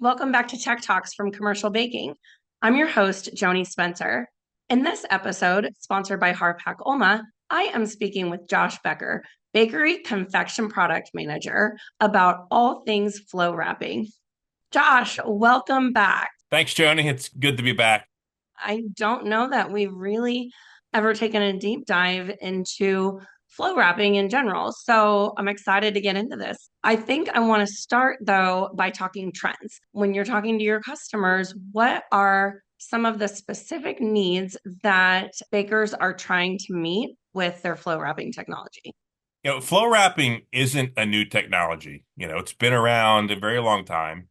Welcome back to Tech Talks from Commercial Baking. I'm your host, Joni Spencer. In this episode, sponsored by Harpak-Ulma, I am speaking with Josh Becker, Bakery Confection Product Manager, about all things flow wrapping. Josh, welcome back. Thanks, Joni. It's good to be back. I don't know that we've really ever taken a deep dive into flow wrapping in general. So I'm excited to get into this. I think I want to start though by talking trends. When you're talking to your customers, what are some of the specific needs that bakers are trying to meet with their flow wrapping technology? Flow wrapping isn't a new technology. It's been around a very long time.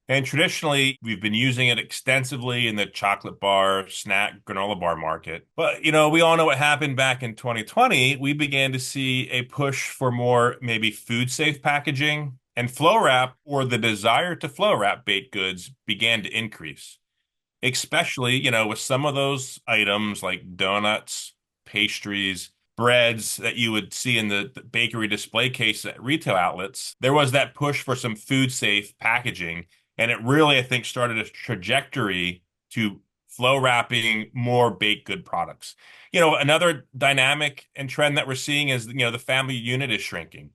And traditionally, we've been using it extensively in the chocolate bar, snack, granola bar market. But, we all know what happened back in 2020. We began to see a push for more maybe food safe packaging, and flow wrap, or the desire to flow wrap baked goods, began to increase, especially, with some of those items like donuts, pastries, breads that you would see in the bakery display case at retail outlets. There was that push for some food safe packaging. And it really, I think, started a trajectory to flow wrapping more baked good products. Another dynamic and trend that we're seeing is, the family unit is shrinking.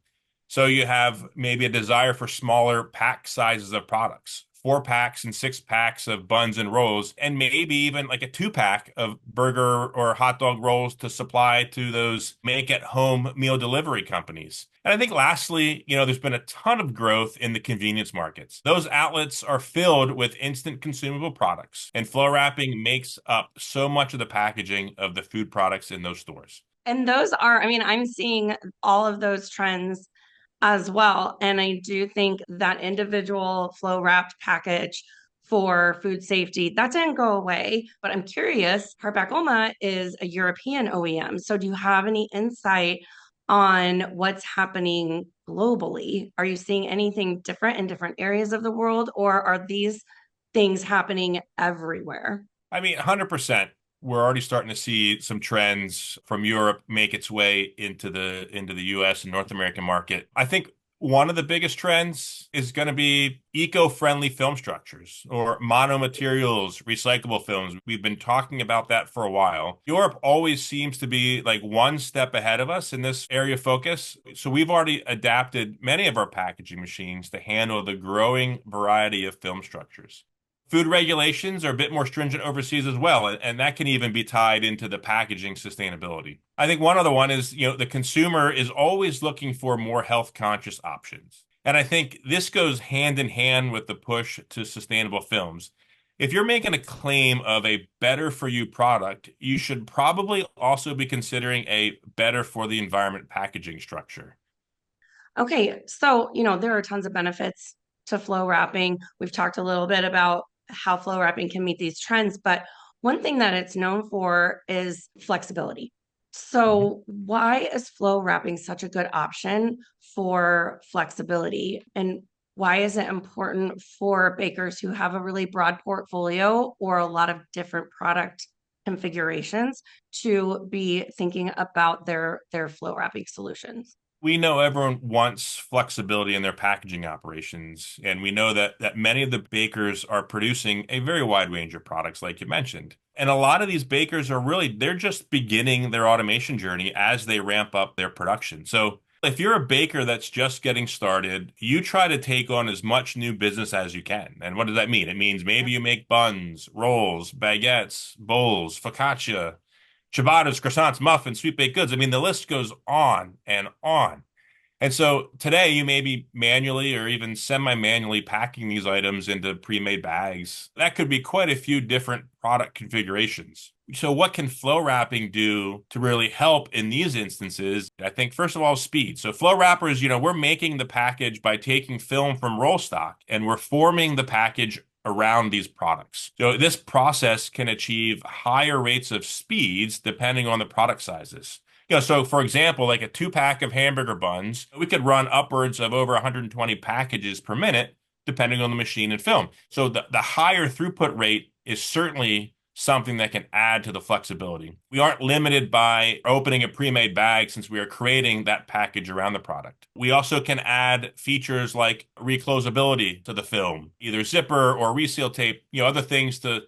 So you have maybe a desire for smaller pack sizes of products, 4 packs and 6 packs of buns and rolls, and maybe even like a 2 pack of burger or hot dog rolls to supply to those make at home meal delivery companies. And I think lastly, there's been a ton of growth in the convenience markets. Those outlets are filled with instant consumable products, and flow wrapping makes up so much of the packaging of the food products in those stores. And those are, I mean, I'm seeing all of those trends as well. And I do think that individual flow wrapped package for food safety, that didn't go away. But I'm curious, Harpak-Ulma is a European OEM. So do you have any insight on what's happening globally? Are you seeing anything different in different areas of the world, or are these things happening everywhere? I mean, 100%. We're already starting to see some trends from Europe make its way into the US and North American market. I think one of the biggest trends is going to be eco-friendly film structures or monomaterials, recyclable films. We've been talking about that for a while. Europe always seems to be like one step ahead of us in this area of focus. So we've already adapted many of our packaging machines to handle the growing variety of film structures. Food regulations are a bit more stringent overseas as well, and that can even be tied into the packaging sustainability. I think one other one is, the consumer is always looking for more health conscious options. And I think this goes hand in hand with the push to sustainable films. If you're making a claim of a better for you product, you should probably also be considering a better for the environment packaging structure. Okay, so there are tons of benefits to flow wrapping. We've talked a little bit about how flow wrapping can meet these trends, but one thing that it's known for is flexibility. So, why is flow wrapping such a good option for flexibility? And why is it important for bakers who have a really broad portfolio or a lot of different product configurations to be thinking about their flow wrapping solutions? We know everyone wants flexibility in their packaging operations, and we know that many of the bakers are producing a very wide range of products, like you mentioned. And a lot of these bakers they're just beginning their automation journey as they ramp up their production. So if you're a baker that's just getting started, you try to take on as much new business as you can. And what does that mean? It means maybe you make buns, rolls, baguettes, bowls, focaccia, ciabattas, croissants, muffins, sweet baked goods. I mean, the list goes on and on. And so today you may be manually or even semi-manually packing these items into pre-made bags. That could be quite a few different product configurations. So what can flow wrapping do to really help in these instances? I think first of all, speed. So flow wrappers, we're making the package by taking film from roll stock and we're forming the package around these products. So this process can achieve higher rates of speeds depending on the product sizes. So for example, like a 2 pack of hamburger buns, we could run upwards of over 120 packages per minute, depending on the machine and film. So the higher throughput rate is certainly something that can add to the flexibility. We aren't limited by opening a pre-made bag since we are creating that package around the product. We also can add features like reclosability to the film, either zipper or reseal tape, other things to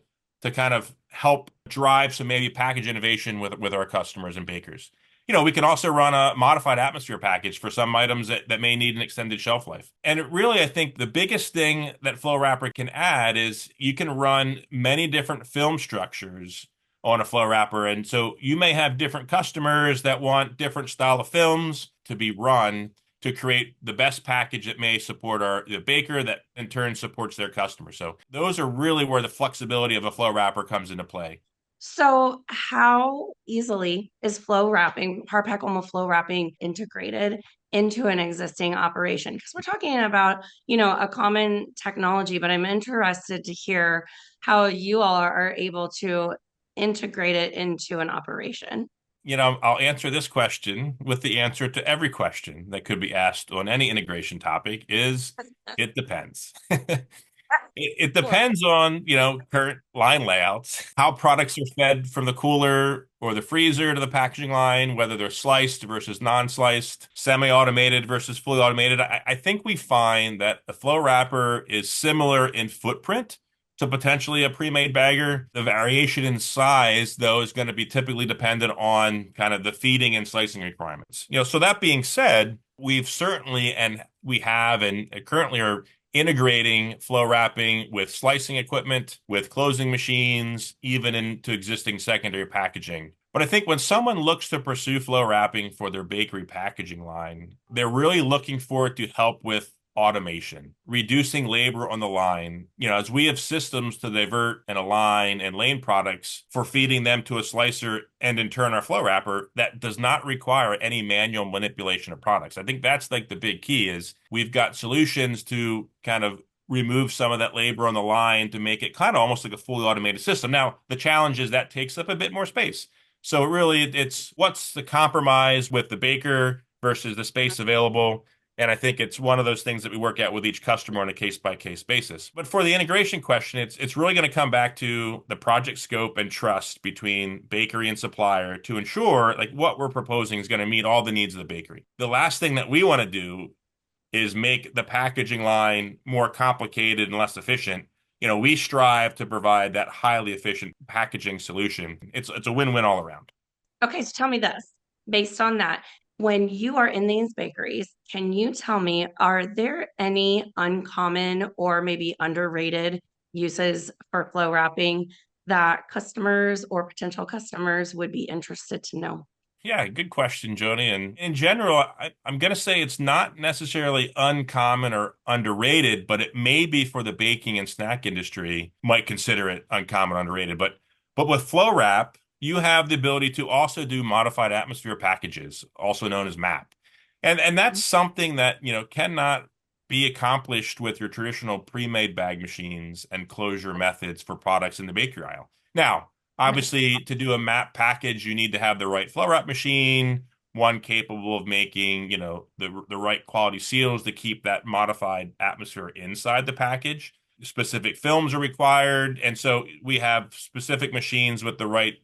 kind of help drive some maybe package innovation with our customers and bakers. We can also run a modified atmosphere package for some items that may need an extended shelf life. And really, I think the biggest thing that Flowwrapper can add is you can run many different film structures on a Flowwrapper. And so you may have different customers that want different style of films to be run to create the best package that may support the baker that in turn supports their customer. So those are really where the flexibility of a Flowwrapper comes into play. So, how easily is flow wrapping, Harpak-Ulma flow wrapping integrated into an existing operation? Because we're talking about, a common technology, but I'm interested to hear how you all are able to integrate it into an operation. I'll answer this question with the answer to every question that could be asked on any integration topic is it depends. It Sure. depends on, current line layouts, how products are fed from the cooler or the freezer to the packaging line, whether they're sliced versus non-sliced, semi-automated versus fully automated. I think we find that the flow wrapper is similar in footprint to potentially a pre-made bagger. The variation in size, though, is going to be typically dependent on kind of the feeding and slicing requirements. So that being said, we've certainly and we have and currently are integrating flow wrapping with slicing equipment, with closing machines, even into existing secondary packaging. But I think when someone looks to pursue flow wrapping for their bakery packaging line, they're really looking for it to help with automation, reducing labor on the line. As we have systems to divert and align and lane products for feeding them to a slicer and in turn our flow wrapper, that does not require any manual manipulation of products. I think that's like the big key is we've got solutions to kind of remove some of that labor on the line to make it kind of almost like a fully automated system. Now, the challenge is that takes up a bit more space. So really, it's what's the compromise with the baker versus the space available. And I think it's one of those things that we work out with each customer on a case by case basis. But for the integration question, it's really going to come back to the project scope and trust between bakery and supplier to ensure like what we're proposing is going to meet all the needs of the bakery. The last thing that we want to do is make the packaging line more complicated and less efficient. We strive to provide that highly efficient packaging solution. It's a win-win all around. Okay, so tell me this. Based on that, when you are in these bakeries, can you tell me, are there any uncommon or maybe underrated uses for flow wrapping that customers or potential customers would be interested to know? Yeah, good question, Joni. And in general, I'm going to say it's not necessarily uncommon or underrated, but it may be for the baking and snack industry, might consider it uncommon, underrated. But with Flow Wrap, you have the ability to also do modified atmosphere packages, also known as MAP. And that's something that, cannot be accomplished with your traditional pre-made bag machines and closure methods for products in the bakery aisle. Now, obviously, to do a map package, you need to have the right flow wrap machine, one capable of making, the right quality seals to keep that modified atmosphere inside the package. Specific films are required, and so we have specific machines with the right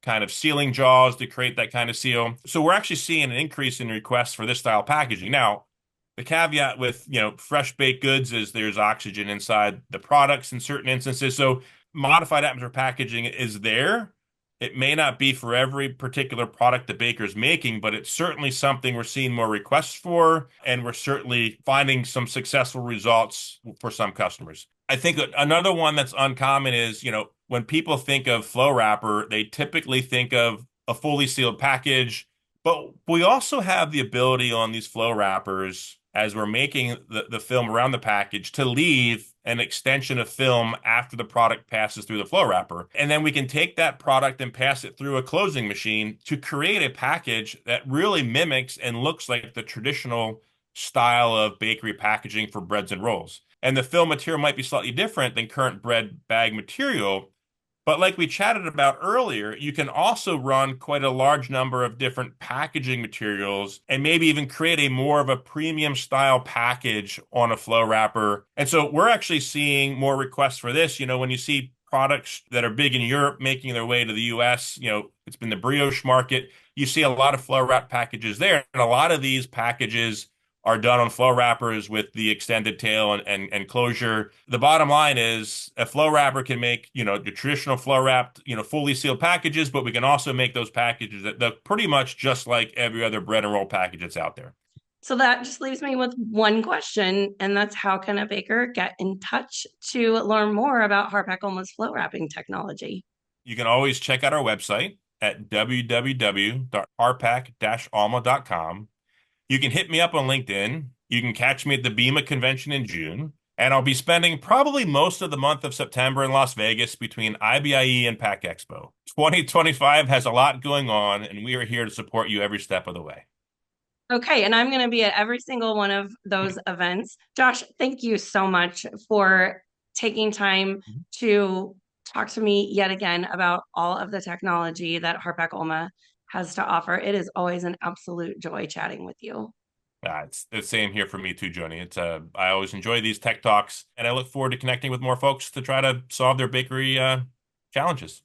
kind of sealing jaws to create that kind of seal. So we're actually seeing an increase in requests for this style packaging. Now, the caveat with, fresh baked goods is there's oxygen inside the products in certain instances. So modified atmosphere packaging is there. It may not be for every particular product the baker's making, but it's certainly something we're seeing more requests for, and we're certainly finding some successful results for some customers. I think another one that's uncommon is, when people think of flow wrapper, they typically think of a fully sealed package, but we also have the ability on these flow wrappers as we're making the film around the package to leave an extension of film after the product passes through the flow wrapper. And then we can take that product and pass it through a closing machine to create a package that really mimics and looks like the traditional style of bakery packaging for breads and rolls. And the film material might be slightly different than current bread bag material, but like we chatted about earlier, you can also run quite a large number of different packaging materials and maybe even create a more of a premium style package on a flow wrapper. And so we're actually seeing more requests for this. When you see products that are big in Europe making their way to the US. It's been the brioche market. You see a lot of flow wrap packages there. And a lot of these packages are done on flow wrappers with the extended tail and closure. The bottom line is a flow wrapper can make, the traditional flow wrapped, fully sealed packages, but we can also make those packages that look pretty much just like every other bread and roll package that's out there. So that just leaves me with one question, and that's how can a baker get in touch to learn more about Harpak-Ulma's flow wrapping technology? You can always check out our website at www.harpak-alma.com. You can hit me up on LinkedIn. You can catch me at the BEMA convention in June. And I'll be spending probably most of the month of September in Las Vegas between IBIE and Pack Expo. 2025 has a lot going on, and we are here to support you every step of the way. Okay, and I'm going to be at every single one of those events. Josh, thank you so much for taking time to talk to me yet again about all of the technology that Harpak-Ulma has to offer. It is always an absolute joy chatting with you. It's the same here for me too, Joni. I always enjoy these tech talks, and I look forward to connecting with more folks to try to solve their bakery challenges.